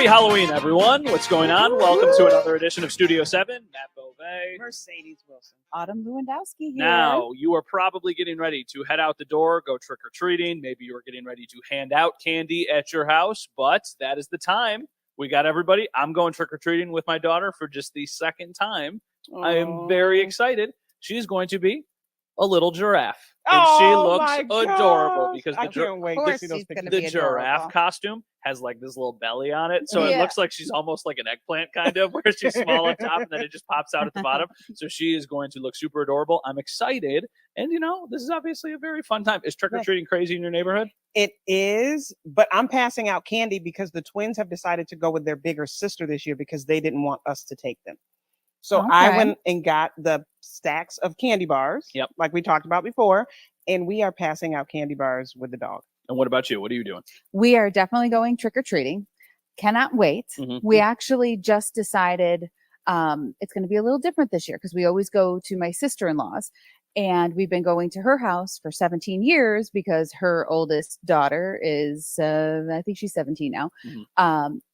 Happy Halloween, everyone. What's going on? Welcome to another edition of Studio 7. Matt Beauvais. Mercedes Wilson. Autumn Lewandowski here. Now, you are probably getting ready to head out the door, go trick-or-treating. Maybe you are getting ready to hand out candy at your house, but that is the time. We got everybody. I'm going trick-or-treating with my daughter for just the second time. I am very excited. She's going to be a little giraffe. And she looks adorable because I can't wait to see those pictures. the giraffe costume has like this little belly on it. So it looks like she's almost like an eggplant kind of, where she's small on top and then it just pops out at the bottom. So she is going to look super adorable. I'm excited. And, you know, this is obviously a very fun time. Is trick-or-treating crazy in your neighborhood? It is, but I'm passing out candy because the twins have decided to go with their bigger sister this year because they didn't want us to take them. So I went and got the stacks of candy bars, like we talked about before, and we are passing out candy bars with the dog. And what about you? What are you doing? We are definitely going trick-or-treating. Cannot wait. We actually just decided it's going to be a little different this year because we always go to my sister-in-law's. And we've been going to her house for 17 years because her oldest daughter is, I think she's 17 now,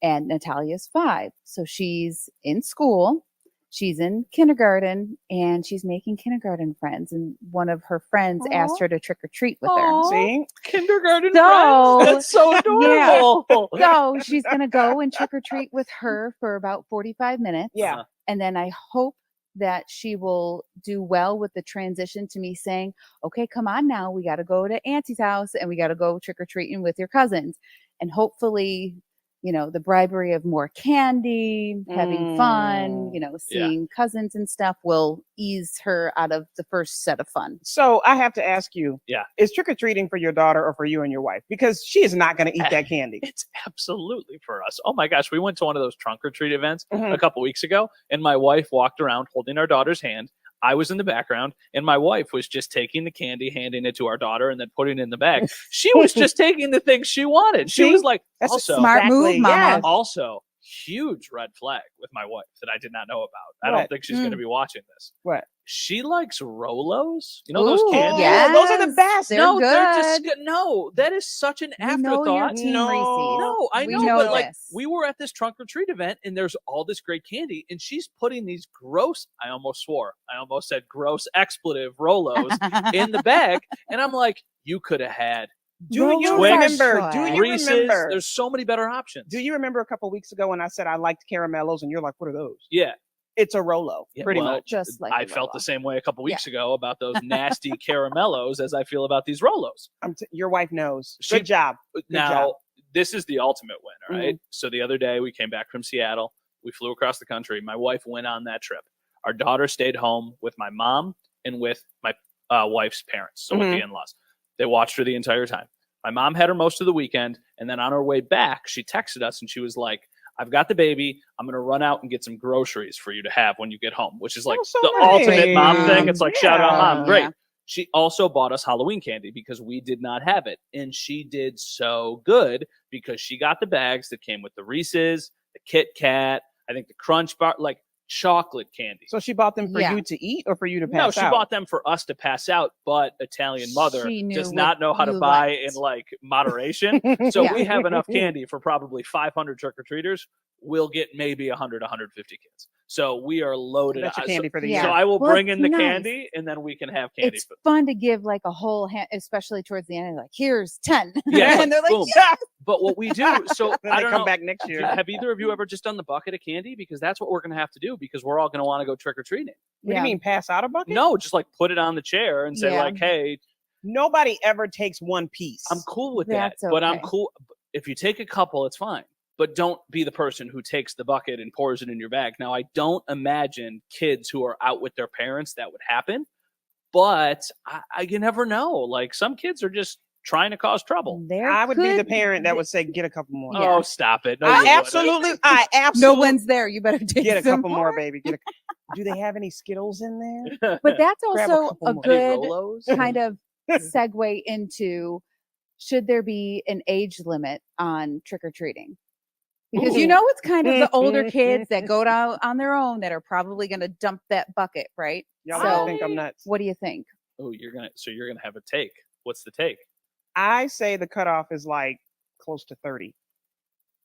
and Natalia's 5. So she's in school. She's in kindergarten and she's making kindergarten friends. And one of her friends asked her to trick or treat with her. See? Kindergarten friends? That's so adorable. So she's going to go and trick or treat with her for about 45 minutes. Yeah. And then I hope that she will do well with the transition to me saying, okay, come on now. We got to go to Auntie's house and we got to go trick or treating with your cousins. And hopefully, you know, the bribery of more candy, having fun, you know, seeing cousins and stuff will ease her out of the first set of fun. So I have to ask you, is trick-or-treating for your daughter or for you and your wife? Because she is not going to eat that candy. It's absolutely for us. Oh my gosh. We went to one of those trunk or treat events a couple weeks ago, and my wife walked around holding our daughter's hand. I was in the background, and my wife was just taking the candy, handing it to our daughter, and then putting it in the bag. She was just taking the things she wanted. She was like, that's also, a smart move, Mama. Also, huge red flag with my wife that I did not know about. I don't think she's going to be watching this. What? She likes Rolos. You know those candies? Yes. Those are the best. They're good. They're just no. That is such an afterthought. No, I know, know but like this. we were at this trunk or treat event, and there's all this great candy, and she's putting these gross. I almost swore. I almost said gross expletive Rolos in the bag, and I'm like, you could have had. Do you Twix, remember? Do you Reese's, remember? There's so many better options. Do you remember a couple weeks ago when I said I liked caramellos, and you're like, what are those? Yeah. It's a Rolo, pretty much. Just like I felt the same way a couple weeks ago about those nasty caramellos as I feel about these Rolos. Your wife knows. Good job. Now, this is the ultimate win, all right? So the other day we came back from Seattle. We flew across the country. My wife went on that trip. Our daughter stayed home with my mom and with my wife's parents, so with the in-laws. They watched her the entire time. My mom had her most of the weekend, and then on her way back, she texted us, and she was like, I've got the baby. I'm going to run out and get some groceries for you to have when you get home, which is like ultimate mom thing. It's like, shout out, Mom. Great. She also bought us Halloween candy because we did not have it. And she did so good because she got the bags that came with the Reese's, the Kit Kat, I think the Crunch Bar, like chocolate candy. So she bought them for you to eat or for you to pass out? No, she bought them for us to pass out, but Italian mother does not know how to buy in like moderation. So we have enough candy for probably 500 trick-or-treaters. We'll get maybe 100, 150 kids. So we are loaded. That's your candy for the year. So I will bring in the candy, and then we can have candy. It's fun to give like a whole hand, especially towards the end. Like, here's 10. Yeah, and they're like, boom. yeah. But what we do, so I don't come know, back next year. Have either of you ever just done the bucket of candy? Because that's what we're going to have to do because we're all going to want to go trick-or-treating. What do you mean, pass out a bucket? No, just like put it on the chair and say like, hey. Nobody ever takes one piece. I'm cool with that, but I'm cool. If you take a couple, it's fine. But don't be the person who takes the bucket and pours it in your bag. Now, I don't imagine kids who are out with their parents that would happen, but you never know. Like some kids are just trying to cause trouble. I would be the parent that would say, get a couple more. Oh, stop it. No, I absolutely. No one's there. You better take get a couple more, baby. Do they have any Skittles in there? But that's also a good kind of Mm-hmm. segue into, should there be an age limit on trick-or-treating? Because you know it's kind of the older kids that go out on their own that are probably going to dump that bucket, right? Y'all think I'm nuts. What do you think? Oh, you're gonna have a take. What's the take? I say the cutoff is like close to 30.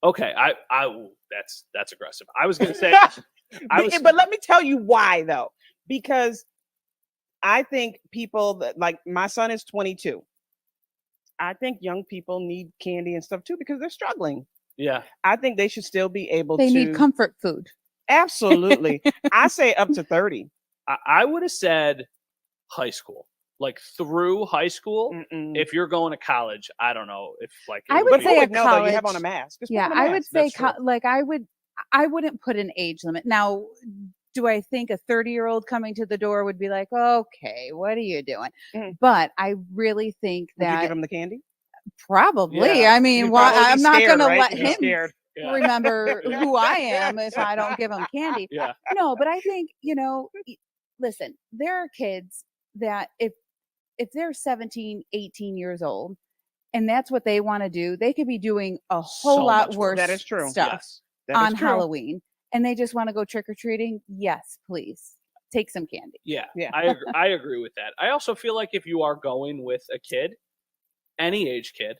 Okay, ooh, that's aggressive. I was gonna say, But let me tell you why though, because I think people that like my son is 22. I think young people need candy and stuff too because they're struggling. yeah, I think they should still be able They to need comfort food. Absolutely. I say up to 30. I would have said high school, like through high school. Mm-mm. If you're going to college, I don't know if like I would But say who a would know though? You have college- on a mask. Just put Yeah, on a I would mask. say That's true. like I wouldn't put an age limit. Now, do I think a 30-year-old coming to the door would be like, okay, what are you doing? Mhm. But I really think Would you that give him the candy? probably. Yeah. I mean, You'd why? probably be I'm not scared, going to right? let You'd be him scared. Yeah. remember who I am if I don't give him candy. Yeah. No, but I think, listen, there are kids that if they're 17, 18 years old and that's what they want to do, they could be doing a whole So lot much worse That is true. stuff Yes. That is on true. Halloween and they just want to go trick or treating. Yes, please take some candy. Yeah. Yeah. I agree with that. I also feel like if you are going with a kid, any age kid,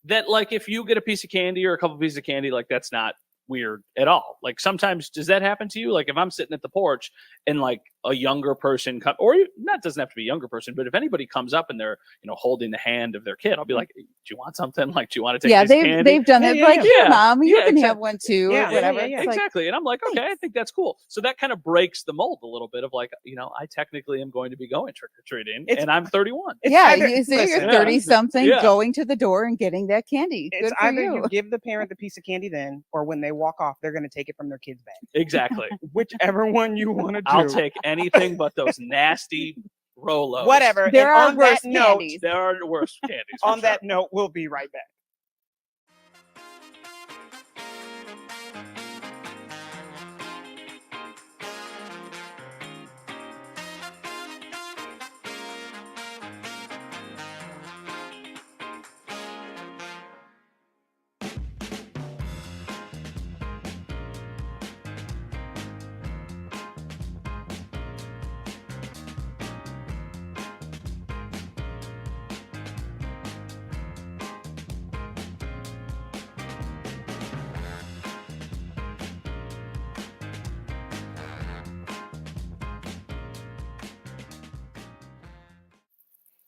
that like if you get a piece of candy or a couple pieces of candy, like that's not weird at all. Like sometimes does that happen to you? Like if I'm sitting at the porch and like a younger person come, or not doesn't have to be a younger person, but if anybody comes up and they're holding the hand of their kid, I'll be like, do you want something? Like, do you want to take Yeah, this candy? they've done Yeah, it. yeah, Like, yeah. here, Yeah. mom, you Yeah, can have exactly. one too, Yeah, or whatever. yeah, yeah. It's like, Exactly. And I'm like, okay, I think that's cool. So that kind of breaks the mold a little bit of like, I technically am going to be going trick or treating It's- and I'm 31. It's yeah, either- you're listen, 30 something Yeah. going to the door and getting that candy. It's Good for either you. you give the parent the piece of candy then, or when they walk off, they're going to take it from their kid's bag. Exactly. Whichever one you want to do. I'll take anything but those nasty Rolos. Whatever. There And are on worse that note, candies. There are worse candies. for on sure. that note, we'll be right back.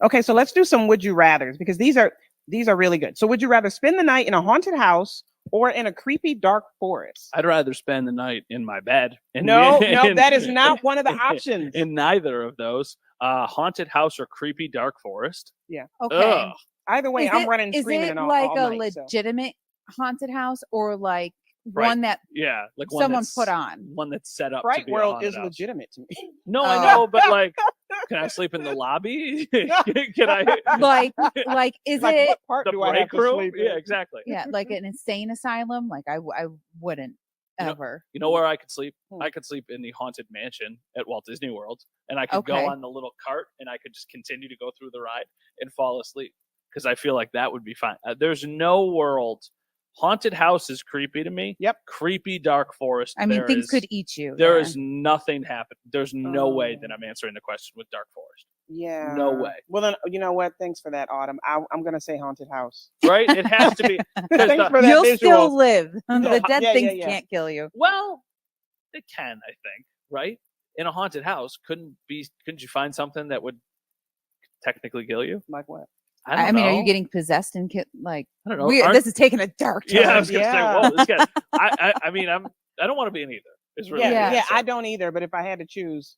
Okay, so let's do some would you rathers because these are really good. So would you rather spend the night in a haunted house or in a creepy dark forest? I'd rather spend the night in my bed. No, that is not one of the options. In neither of those. Haunted house or creepy dark forest. Okay. Ugh. Either way, Is I'm it- running is screaming it and all, like all a night, so. legitimate haunted house or like Right. one that Yeah, like one someone that's- put on? One that's set up. to Fright be a World haunted is house. legitimate to me. No, I Oh. know, but like, can I sleep in the lobby? Can I? Like is Like, it what part the do I have break to room? sleep in? Yeah, exactly. yeah, like an insane asylum? Like I wouldn't You know- ever. You know where I could sleep? Hmm. I could sleep in the haunted mansion at Walt Disney World, and I could Okay. go on the little cart, and I could just continue to go through the ride and fall asleep because I feel like that would be fine. There's no world. Haunted house is creepy to me. Yep. Creepy dark forest. I mean, there things is- could eat you. There there. is nothing happen. There's no way Oh. that I'm answering the question with dark forest. Yeah. No way. Well, then, you know what? Thanks for that, Autumn. I'm going to say haunted house. Right? It has to be. 'cause Thanks the- for that You'll visual. still live. Yeah, The dead yeah, things yeah. can't kill you. Well, it can, I think, right? In a haunted house, couldn't you find something that would technically kill you? Like what? I I don't mean, know. are you getting possessed and like I don't know. weird? Aren't- This is taking a dark turn. yeah, I was gonna Yeah. say, whoa, this guy. I mean, I don't want to be in either. Is really Yeah, the yeah, answer. I don't either. But if I had to choose,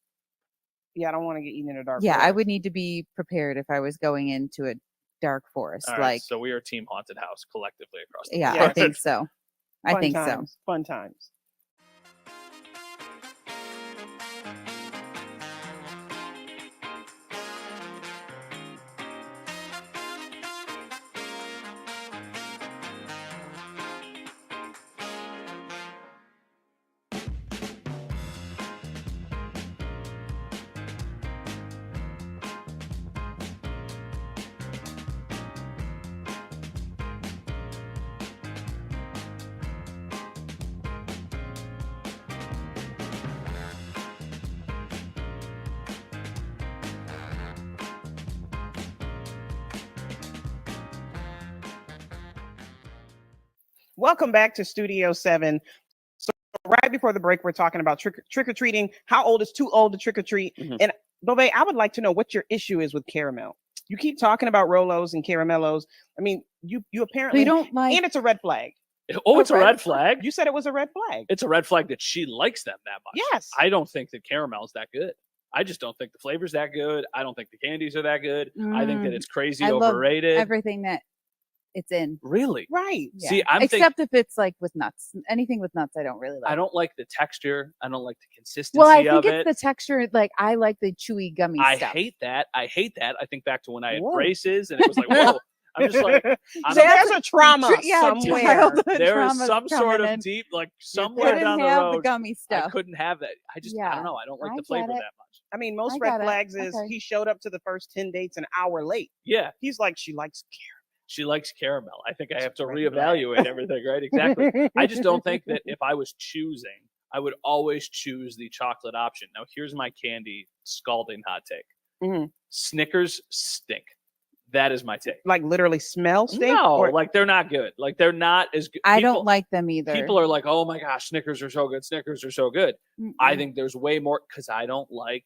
I don't want to get eaten in a dark. Yeah, I forest. would need to be prepared if I was going into a dark forest. All right, Like, so we are team haunted house collectively across the yeah, Yeah. I think so. I Fun think times, Fun times. Welcome back to Studio 7. So right before the break, we're talking about trick-or-treating. How old is too old to trick-or-treat? Mhm. And Bove, I would like to know what your issue is with caramel. You keep talking about Rolos and caramellos. I mean, you So apparently you don't like and it's a red flag. Oh, it's a red red flag. You said it was a red flag. It's a red flag that she likes them that much. Yes. I don't think that caramel's that good. I just don't think the flavor's that good. I don't think the candies are that good. I think that it's crazy I love overrated. everything that it's in. Really? Right. Yeah. See, except if it's like with nuts. Anything with nuts, I don't really like. I don't like the texture. I don't like the consistency Well, I think of it's it. the texture. Like I like the chewy gummy I stuff. hate that. I think back to when I had Whoa. braces and it was like, whoa. I'm just like, I'm So not- there's a trauma somewhere. childhood there is trauma's some sort coming of in. deep, like You somewhere couldn't down the have road. the gummy I stuff. couldn't have that. I Yeah, don't know. I don't like I the get flavor it. that much. I mean, most I red got it. flags is Okay. he showed up to the first 10 dates an hour late. Yeah, He's like, she likes she likes caramel. I think I It's have to a red flag. reevaluate everything, right? Exactly. caramel. I just don't think that if I was choosing, I would always choose the chocolate option. Now, here's my candy scalding hot take. Mhm. Snickers stink. That is my take. Like literally smell stink? No, Or- like they're not good. Like they're not as good. I don't like them either. People are like, oh my gosh, Snickers are so good. Snickers are so good. I think there's way more because I don't like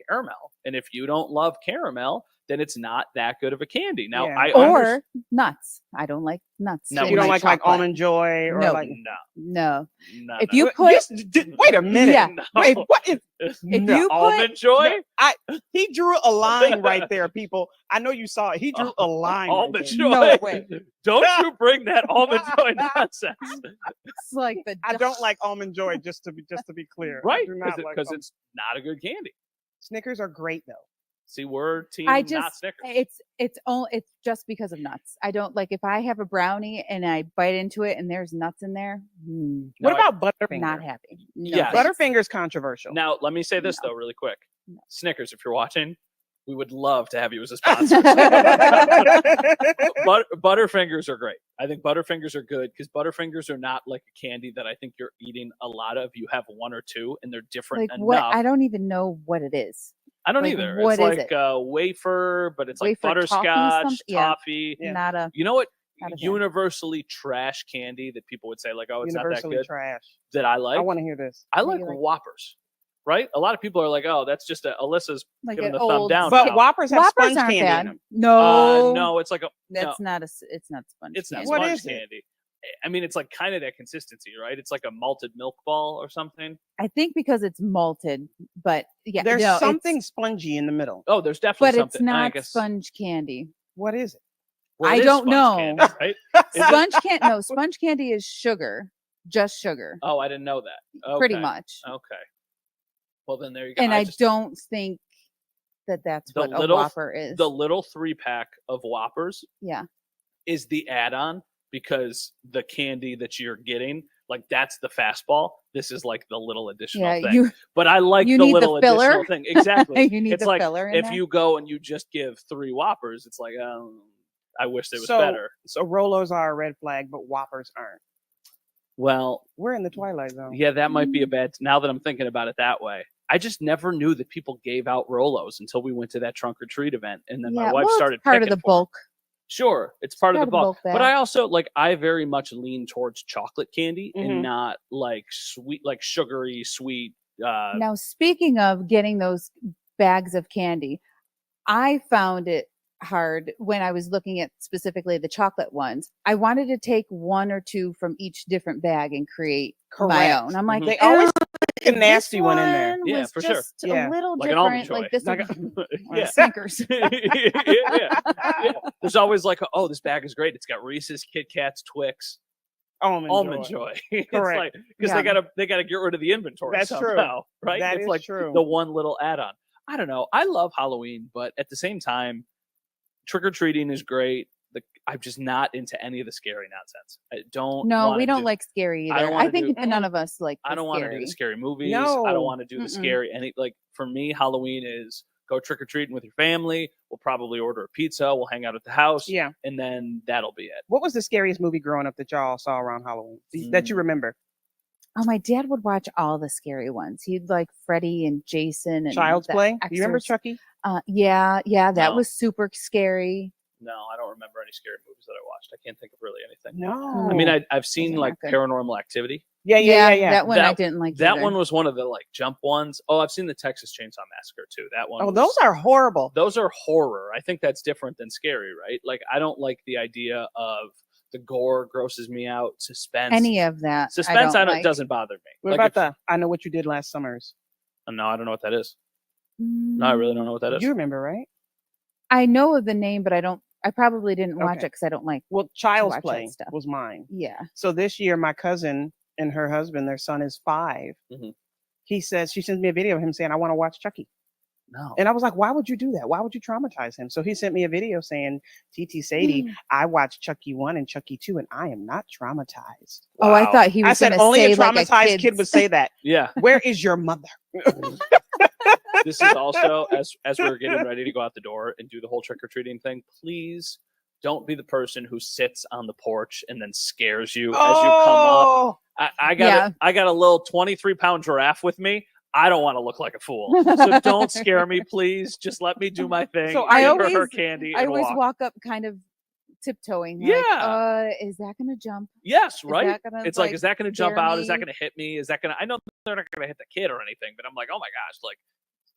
caramel. And if you don't love caramel, then it's not that good of a candy. Now, Yeah. I or nuts. I don't like nuts. No, in you don't my like chocolate. Almond Joy or No. like no, No. no. If no. you put wait a minute. Yeah. No. Wait, what is If no. you put- Almond Joy, He drew a line right there, people. I know you saw it. He drew a line. Almond right Joy. there. No way. Don't you bring that Almond Joy nonsense, it's like the I don't like Almond Joy. Just to be clear, I right? do not Because like it's not a good candy. Snickers are great though. See, we're team I not just Snickers. it's just because of nuts. I don't like if I have a brownie and I bite into it and there's nuts in there. No, What about Butterfinger? Not happy. No, Yes. thanks. Butterfinger's controversial. Now, let me say this No. though, really quick. No. Snickers, if you're watching, we would love to have you as a sponsor. Butterfingers are great. I think Butterfingers are good because Butterfingers are not like a candy that I think you're eating a lot of. You have one or two, and they're different Like enough. what? I don't even know what it is. I don't like, either. what It's is like it? a wafer, but it's like Wafer toffee butterscotch, something? Yeah. toffee. Yeah. Not a. You know what? Not a fan. Universally trash candy that people would say like, oh, it's not that Universally good. trash. That I like. I want to hear this. I What like do you like? Whoppers. Right? A lot of people are like, oh, that's just Alyssa's Like giving an the thumb old down. But now. Whoppers have Whoppers sponge aren't candy bad. in them. No, No, it's like a that's no, not a. It's not sponge. it's not candy. What sponge is it? candy. I mean, it's like kind of that consistency, right? It's like a malted milk ball or something. I think because it's malted, but yeah, There's no, it's- something spongy in the middle. Oh, there's definitely but something. it's not I guess, sponge candy. What is it? well, it I is don't sponge know. candy, right? Is it? Sponge candy. No, sponge candy is sugar, just sugar, Oh, I didn't know that. pretty Okay, much. Okay. Well, then there you go. And I just- don't think that that's The what a little- Whopper is. the little 3-pack of Whoppers Yeah, is the add-on because the candy that you're getting, like that's the fastball. This is like the little additional yeah. thing. You But I like you the need the little filler. additional thing. Exactly. you need It's the like filler in if there. you go and you just give 3 Whoppers, it's like, I wish it was So- better. So Rolos are a red flag, but Whoppers aren't. Well, We're in the twilight zone. yeah, that might be a Mm. bad. Now that I'm thinking about it that way, I just never knew that people gave out Rolos until we went to that trunk or treat event, and then my yeah, wife well, started it's part of picking the for 'em. bulk. Sure, it's part of the bulk. bag. But I also like I very much lean towards chocolate candy Mhm. and not like sweet, like sugary sweet. Now, speaking of getting those bags of candy, I found it hard when I was looking at specifically the chocolate ones. I wanted to take 1 or 2 from each different bag and create my Correct. own. I'm like, Mhm. They always "Oh, stick a nasty this one in there. Yeah, was for sure. just Yeah. a little Like an Almond different. Like Joy. this Like is Yeah. Snickers. yeah. There's always like, oh, this bag is great. It's got Reese's, Kit Kats, Twix, Almond Joy. Joy. It's Correct. like because Yeah. they gotta get rid of the inventory That's true. somehow, right? That it's is like true. the one little add-on. I don't know. I love Halloween, but at the same time, trick or treating is great. I'm just not into any of the scary nonsense. I don't. No, wanna we don't do- like scary I either. don't I wanna think do- none of us like. I don't want want to do the scary movies. No. I don't want to do the Mm-mm. scary any like for me, Halloween is go trick or treating with your family. We'll probably order a pizza. We'll hang out at the house. Yeah. And then that'll be it. What was the scariest movie growing up that y'all saw around Halloween that you remember? Oh, my dad would watch all the scary ones. He'd like Freddy and Jason and Child's the Play. You remember Exorcist. Chucky? Yeah, that No. was super scary. No, I don't remember any scary movies that I watched. I can't think of really anything. No. I mean, I've seen Those are like not good. Paranormal Activity. yeah. That one I That- didn't like. That either. one was one of the like jump ones. Oh, I've seen the Texas Chainsaw Massacre too. That one. Oh, was- those are horrible. those are horror. I think that's different than scary, right? Like I don't like the idea of the gore grosses me out. Suspense. any of that. suspense I don't like. doesn't bother me. What Like about if- the I Know What You Did Last Summers? No, I don't know what that is. No, I really don't know what that is. You remember, right? I know of the name, but I don't. I probably didn't watch Okay. it because I don't like. Well, Child's watch that Play stuff. was mine. Yeah. So this year, my cousin and her husband, their son is 5. Mhm. He says, she sends me a video of him saying, I want to watch Chucky. No. And I was like, why would you do that? Why would you traumatize him? So he sent me a video saying, TT Sadie, Mm. I watched Chucky 1 and Chucky 2, and I am not traumatized. Oh, I Wow. thought he was. I said, gonna only say a traumatized like kid would say that. Yeah. Where is your mother? This is also as we're getting ready to go out the door and do the whole trick or treating thing. Please don't be the person who sits on the porch and then scares you as you come up. Oh, I got a little 23-pound giraffe with me. I don't want to look like a fool. So don't scare me, please. Just let me do my thing. So I give her always- candy. I and always walk. walk up kind of tiptoeing. Yeah. Like, is that gonna jump? Yes, Is right. that gonna, It's like, is that going to jump scare out? Is that me? going to hit me? Is that going to? I know they're not going to hit the kid or anything, but I'm like, oh my gosh, like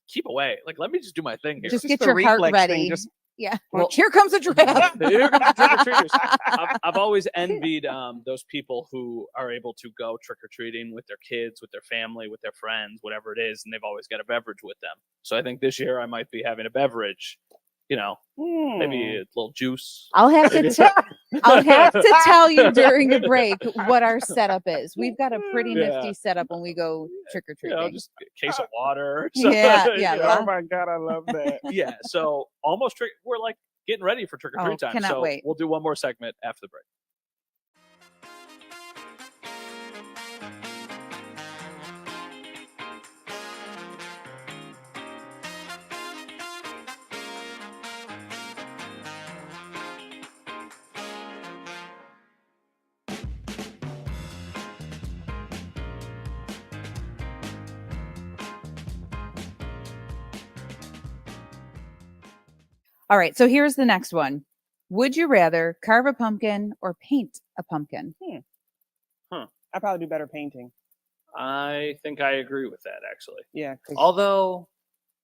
keep away. Like let me just do my thing here. Just It's get a your heart reflex thing, ready. just- Yeah. Well- Here comes a giraffe. Here come the trick-or-treaters. I've always envied those people who are able to go trick-or-treating with their kids, with their family, with their friends, whatever it is, and they've always got a beverage with them. So I think this year I might be having a beverage, maybe a little juice. I'll have to tell you during the break what our setup is. We've got a pretty Yeah. nifty setup when we go trick or treating. Just a case of water. Yeah, yeah, you know. Oh my God, I love that. Yeah, so almost we're like getting ready for trick or treat time. cannot So wait. we'll do one more segment after the break. All right, so here's the next one. Would you rather carve a pumpkin or paint a pumpkin? I probably do better painting. I think I agree with that actually. Yeah. 'cause- Although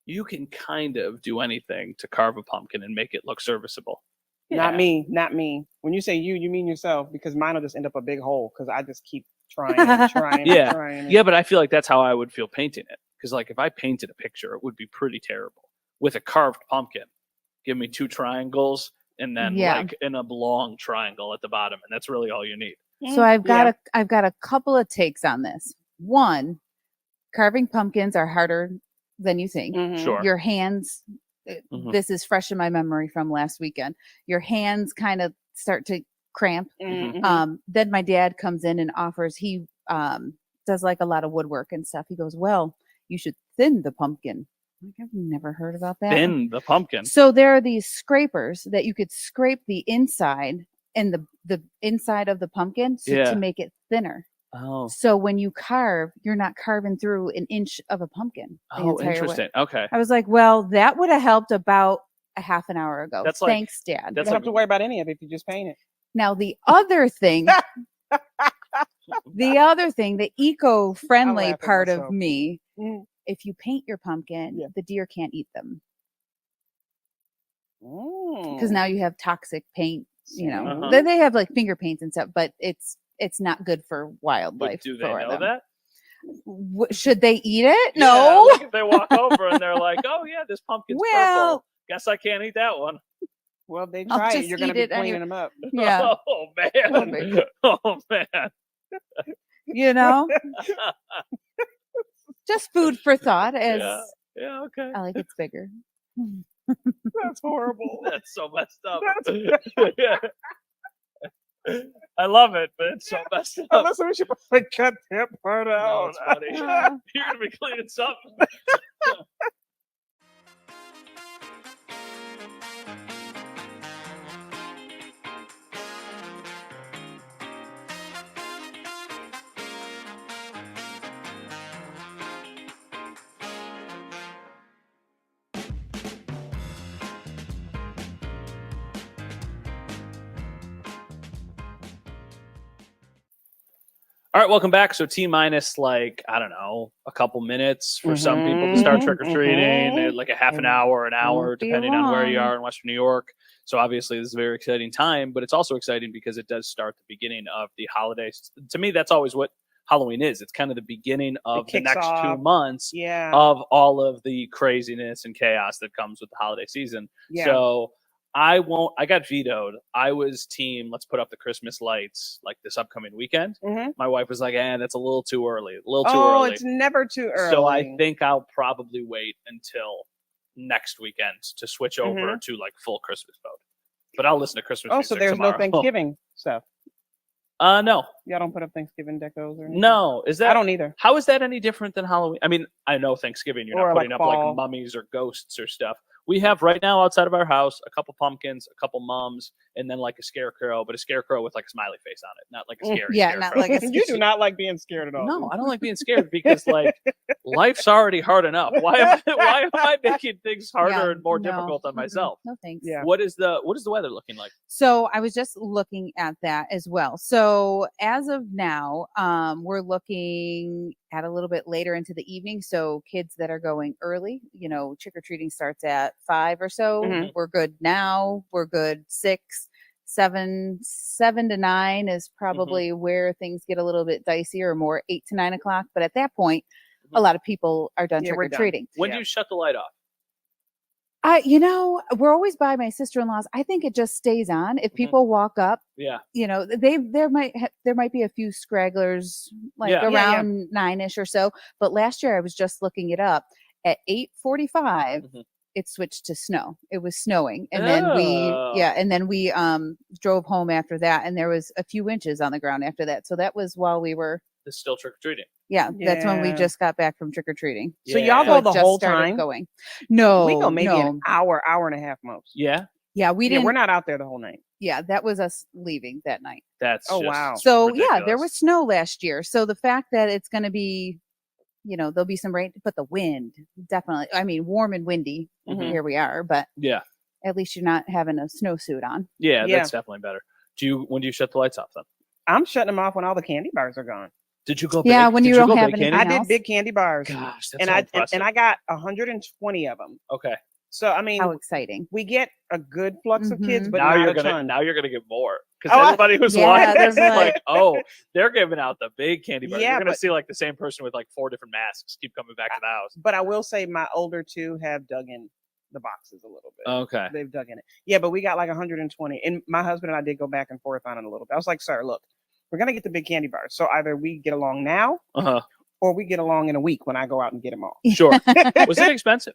you can kind of do anything to carve a pumpkin and make it look serviceable. Not Yeah. me, not me. When you say you mean yourself, because mine will just end up a big hole because I just keep trying and trying Yeah. and trying. and- Yeah, but I feel like that's how I would feel painting it. Because like if I painted a picture, it would be pretty terrible. With a carved pumpkin, give me 2 triangles and then Yeah. like an oblong triangle at the bottom, and that's really all you need. So I've got Yeah. I've got a couple of takes on this. One, carving pumpkins are harder than you think. Mhm. Sure. Your hands Mhm. this is fresh in my memory from last weekend. Your hands kind of start to cramp. Mhm. Then my dad comes in and offers he does like a lot of woodwork and stuff. He goes, "Well, you should thin the pumpkin." I'm like, I've never heard about that. Thin the pumpkin. So there are these scrapers that you could scrape the inside and the inside of the pumpkin Yeah. to make it thinner. Oh. So when you carve, you're not carving through an inch of a pumpkin. the Oh, entire way. interesting. Okay. I was like, well, that would have helped about a half an hour ago. That's like- Thanks, Dad. You That's don't like have to worry about any of it if you just paint it. Now the other thing, the eco-friendly laugh at part of myself. me, Mm. if you paint your pumpkin, Yeah. the deer can't eat them Mm. because now you have toxic paint. You know, Uh-huh. they have like finger paints and stuff, but it's not good for But wildlife. do they for know them. that? Should they eat it? Yeah, No. like if they walk over and they're like, "Oh yeah, this pumpkin's Well- purple. Guess I can't eat that one." Well, if they I'll try it, just you're going eat to be it cleaning anyway. them up. Yeah. Oh man. Oh man. You know, just food for thought. As Yeah. Yeah. Okay. I like it's bigger. That's horrible. That's so messed up. That's- Yeah. I love it, but it's so messed up. Unless we should probably cut that part No, out. it's funny. Uh, You're gonna be cleaning something. All right, welcome back. So T minus like, I don't know, a couple minutes for some people to start trick or treating, like a half an hour, Won't be depending on where you long. are in Western New York. So obviously this is a very exciting time, but it's also exciting because it does start the beginning of the holidays. To me, that's always what Halloween is. It's kind of the beginning of the kicks next off. 2 months Yeah. of all of the craziness and chaos that comes with the holiday season. Yeah. So I got vetoed. I was team, let's put up the Christmas lights like this upcoming weekend. Mhm. My wife was like, that's a little too early. Oh, it's never too early. So I think I'll probably wait until next weekend to switch over Mhm. to like full Christmas mode. But I'll listen to Christmas Oh, music so there's tomorrow. no Thanksgiving stuff. No. Y'all don't put up Thanksgiving decos or anything? No. Is that I don't either. How is that any different than Halloween? I mean, I know Thanksgiving you're Or not like putting up fall. like mummies or ghosts or stuff. We have right now outside of our house a couple pumpkins, a couple mums, and then like a scarecrow, but a scarecrow with like a smiley face on it, not like a scary Yeah, scarecrow. not like a You do not like being scared at all. No, I don't like being scared because like life's already hard enough. Why am I making things harder Yeah, and more no. difficult on Mm-mm. myself? No thanks. Yeah. What is the weather looking like? So I was just looking at that as well. So as of now, we're looking at a little bit later into the evening. So kids that are going early, trick or treating starts at 5 or so. Mhm. We're good now. We're good 6, 7 to 9 is probably where things get a little bit dicier, or more 8 to 9 o'clock. But at that point, a lot of people are done Yeah, we're trick or done. treating. When Yeah. do you shut the light off? We're always by my sister-in-law's. I think it just stays on. If people walk up, Yeah. there might be a few scragglers like Yeah. around 9ish or so. But last year I was just looking it up at 8:45. Mhm. It switched to snow. It was snowing, and Oh. then we drove home after that, and there was a few inches on the ground after that. So that was while we were. It's still trick or treating. That's when we Yeah. just got back from trick or treating. So Yeah. y'all So go it the just whole started time? going. No, We go maybe no. an hour and a half most. Yeah. Yeah, we Yeah, didn't. we're not out there the whole night. Yeah, that was us leaving that night. That's Oh, just wow. So ridiculous. there was snow last year. So the fact that it's going to be, there'll be some rain, but the wind definitely. I mean, warm and windy. Mhm. Here we are, but Yeah. at least you're not having a snowsuit on. Yeah, Yeah. that's definitely better. When do you shut the lights off then? I'm shutting them off when all the candy bars are gone. Did you go Yeah, big? when Did you you don't go have big anything candy? I did else? big candy bars, Gosh, that's and so I impressive. and I got 120 of them. Okay. So I mean, How exciting! we get a good flux of kids, Mhm. but now not you're a gonna ton. get more because Oh, everybody who's Yeah, watching there's this is like- like, oh, they're giving out the big candy bars. Yeah, You're gonna but- see like the same person with like 4 different masks keep coming back to the house. But I will say my older two have dug in the boxes a little bit. Okay. They've dug in it. Yeah, but we got like 120. And my husband and I did go back and forth on it a little bit. I was like, sir, look, we're going to get the big candy bars. So either we get along now Uh-huh. or we get along in a week when I go out and get them all. Sure. Was it expensive?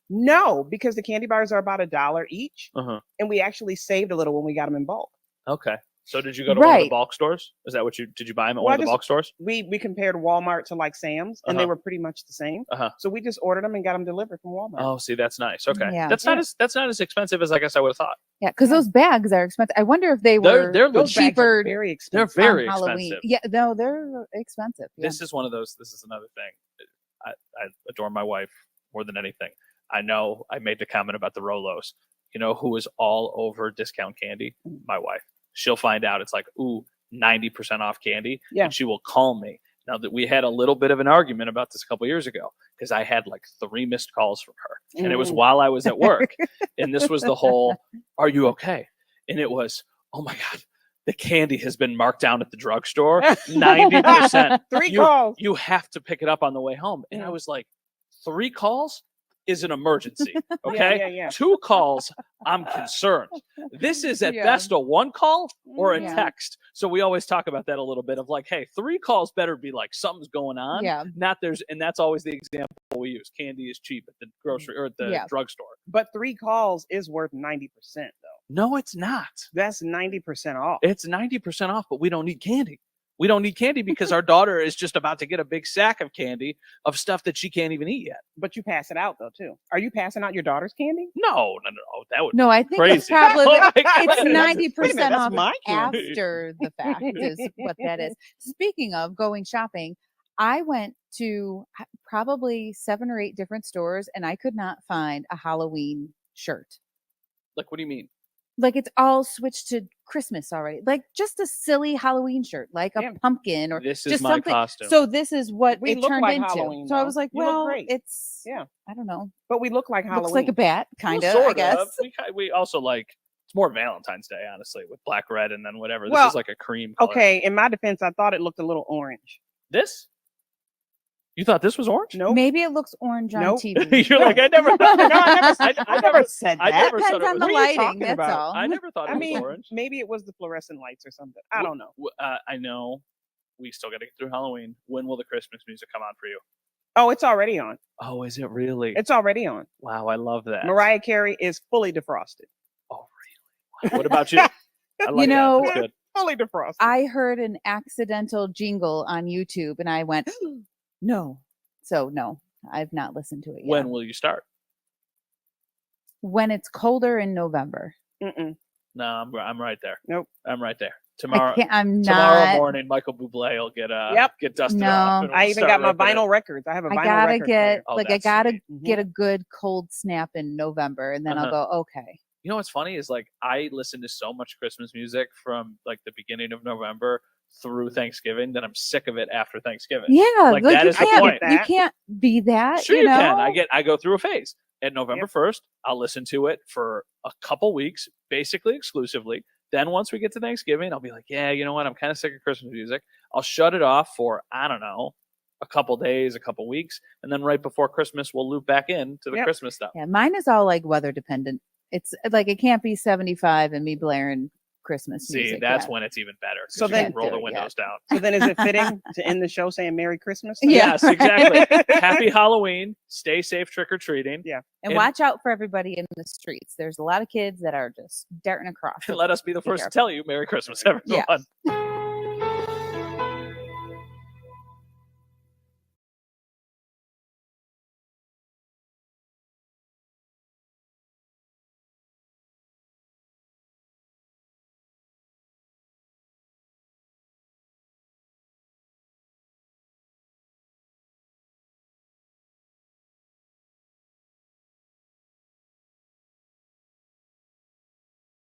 No, because the candy bars are about $1 each. Uh-huh. And we actually saved a little when we got them in bulk. Okay. So did you go to one of the Right. bulk stores? Is that what did you buy them at Well, one I of the just- bulk stores? We compared Walmart to like Sam's and they Uh-huh. were pretty much the same. Uh-huh. So we just ordered them and got them delivered from Walmart. Oh, see, that's nice. Okay. Yeah. That's not as expensive as I guess I would have thought. Yeah, because those bags are expensive. I wonder if they They're- were they're Those bags are cheaper very They're expensive. very on Halloween. expensive. Yeah, no, they're expensive. Yeah. This is one of those. This is another thing. I adore my wife more than anything. I know I made the comment about the Rolos. You know who is all over discount candy? My wife. She'll find out it's like, ooh, 90% off candy. Yeah. And she will call me. Now that we had a little bit of an argument about this a couple years ago, because I had like 3 missed calls from her. And it was Mhm. while I was at work. And this was the whole, are you okay? And it was, oh my God, the candy has been marked down at the drugstore. 90%. 3 You- calls. You have to pick it up on the way home. And I was like, 3 calls is an emergency. Okay. Yeah. 2 calls, I'm concerned. This is at Yeah. best a 1 call or a Yeah. text. So we always talk about that a little bit of like, hey, 3 calls better be like something's going on. Yeah. And that's always the example we use. Candy is cheap at the grocery or at the Yeah. drugstore. But 3 calls is worth 90% though. No, it's not. That's 90% off. It's 90% off, but we don't need candy. We don't need candy because our daughter is just about to get a big sack of candy of stuff that she can't even eat yet. But you pass it out though too. Are you passing out your daughter's candy? No. That would No, I think crazy. it's probably Oh my God. it's Wait a minute, 90% that's off my candy. after the fact is what that is. Speaking of going shopping, I went to probably 7 or 8 different stores and I could not find a Halloween shirt. Like, what do you mean? Like it's all switched to Christmas already. Like just a silly Halloween shirt, like a Yeah. pumpkin or This is just my something. costume. So this is what We it look turned like into. Halloween, So I though. was like, You look well, great. it's Yeah. I don't know. But we look like Halloween. Looks like a bat, kind of, Well, I sorta. guess. We also like it's more Valentine's Day, honestly, with black, red, and then whatever. Well, This is like a cream color. Okay, in my defense, I thought it looked a little orange. This? You thought this was orange? Nope. Maybe it looks orange on Nope. TV. You're like, I never thought. No, I never, I never said that. I never Depends thought it on was the What are you lighting. talking That's about? all. I never thought it I was mean, orange. maybe it was the fluorescent lights or something. I don't know. I know. We still got to get through Halloween. When will the Christmas music come on for you? Oh, it's already on. Oh, is it really? It's already on. Wow, I love that. Mariah Carey is fully defrosted. Oh, really? What about you? I like know, that. That's good. Fully defrosted. I heard an accidental jingle on YouTube and I went, no. So no, I've not listened to it yet. When will you start? When it's colder in November. Mm-mm. No, I'm right there. Nope. I'm right there. Tomorrow, I can't, I'm tomorrow not. morning, Michael Bublé will get Yep. dusted No. off. and I we'll even start got my ripping it. vinyl records. I have a vinyl I gotta record get player. Oh, like I that's gotta sweet. get a good cold snap in November, and then I'll go, okay. You know what's funny is like I listen to so much Christmas music from like the beginning of November through Thanksgiving that I'm sick of it after Thanksgiving. Yeah, Like, like that you is the can't, point. you can't be that. Sure, you you know? can. I go through a phase. At November 1st, I'll listen to it for a couple weeks, basically exclusively. Then once we get to Thanksgiving, I'll be like, yeah, you know what? I'm kind of sick of Christmas music. I'll shut it off for, I don't know, a couple days, a couple weeks. And then right before Christmas, we'll loop back in to the Yep. Christmas stuff. Yeah, mine is all like weather dependent. It's like it can't be 75 and me blaring Christmas See, music. that's yet. when it's even better. So So then then- roll the Do it, windows down. So then is it fitting to end the show saying Merry Christmas? Yeah. Yes, exactly. Happy Halloween. Stay safe trick or treating. Yeah. And And- watch out for everybody in the streets. There's a lot of kids that are just darting across. And let us be the first careful. to tell you Merry Christmas, everyone. Yeah.